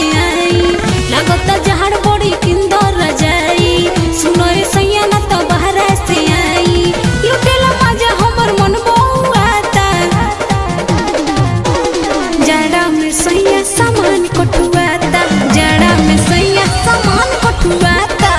से आई लगता जहर बड़ी किंदर रजाई सुनो रे सैया ना तो बहरा से आई लुटेला मजा हमर मन बहुआता जड़ा में सैया सामान कठुआता जड़ा में सैया सामान कठुआता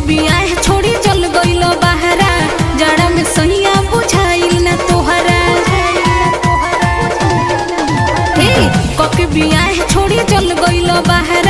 बियाह छोड़ी चल गइलो बहरा जड़ा में सैया बुझाइल ना तोहरा कके बियाह छोड़ी चल गइलो बहरा